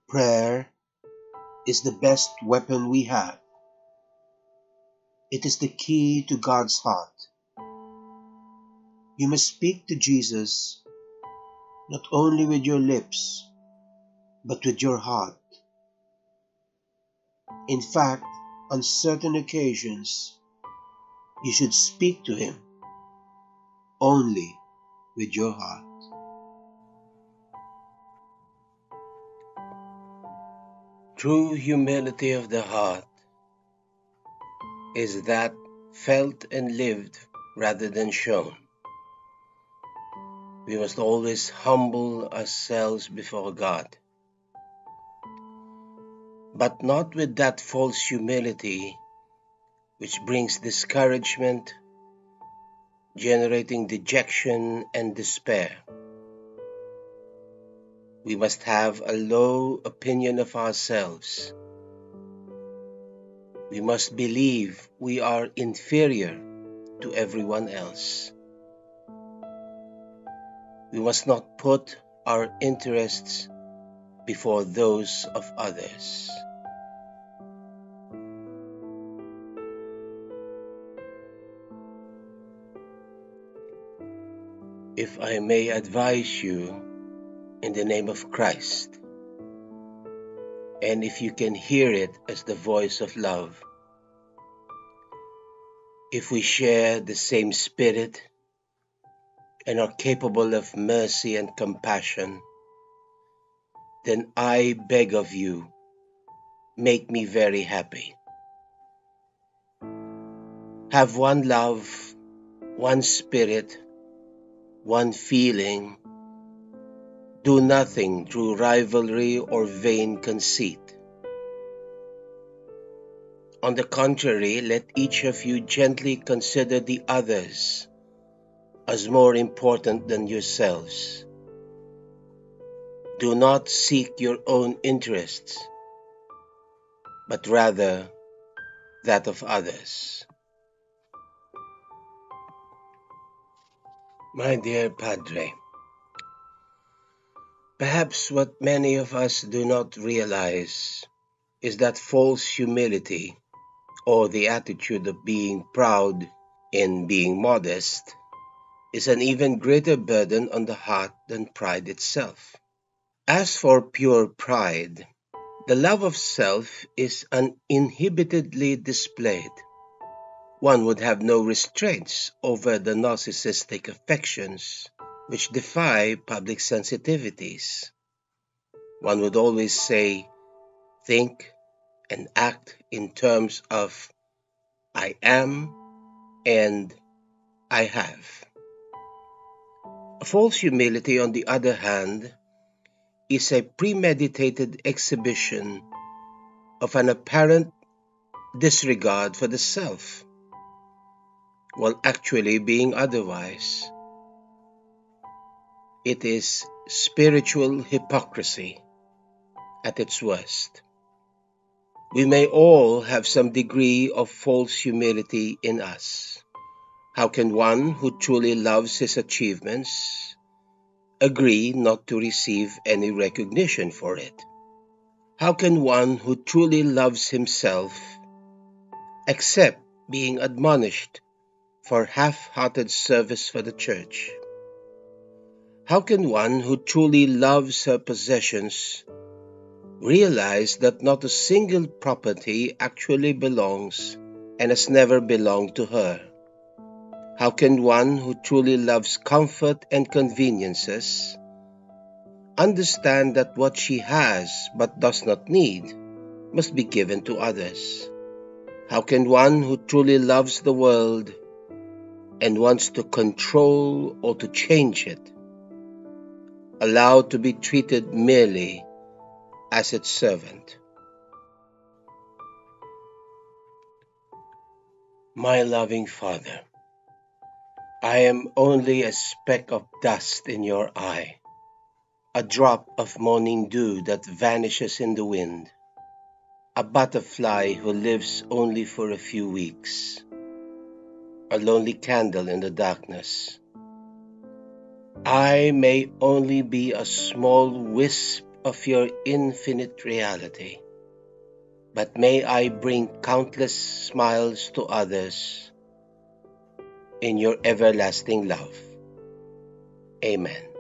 Prayer is the best weapon we have. It is the key to God's heart. You must speak to Jesus not only with your lips, but with your heart. In fact, on certain occasions, you should speak to Him only with your heart. True humility of the heart is that felt and lived rather than shown. We must always humble ourselves before God, but not with that false humility which brings discouragement, generating dejection and despair. We must have a low opinion of ourselves. We must believe we are inferior to everyone else. We must not put our interests before those of others. If I may advise you in the name of Christ, and if you can hear it as the voice of love, if we share the same spirit and are capable of mercy and compassion, then I beg of you, make me very happy. Have one love, one spirit, one feeling. Do nothing through rivalry or vain conceit. On the contrary, let each of you gently consider the others as more important than yourselves. Do not seek your own interests, but rather that of others. My dear Padre, perhaps what many of us do not realize is that false humility, or the attitude of being proud in being modest, is an even greater burden on the heart than pride itself. As for pure pride, the love of self is uninhibitedly displayed. One would have no restraints over the narcissistic affections which defy public sensitivities. One would always say, think, and act in terms of I am and I have. False humility, on the other hand, is a premeditated exhibition of an apparent disregard for the self, while actually being otherwise. It is spiritual hypocrisy at its worst. We may all have some degree of false humility in us. How can one who truly loves his achievements agree not to receive any recognition for it? How can one who truly loves himself accept being admonished for half-hearted service for the church? How can one who truly loves her possessions realize that not a single property actually belongs and has never belonged to her? How can one who truly loves comfort and conveniences understand that what she has but does not need must be given to others? How can one who truly loves the world and wants to control or to change it allow to be treated merely as its servant? My loving Father, I am only a speck of dust in your eye, a drop of morning dew that vanishes in the wind, a butterfly who lives only for a few weeks. a lonely candle in the darkness. I may only be a small wisp of your infinite reality, but may I bring countless smiles to others in your everlasting love. Amen.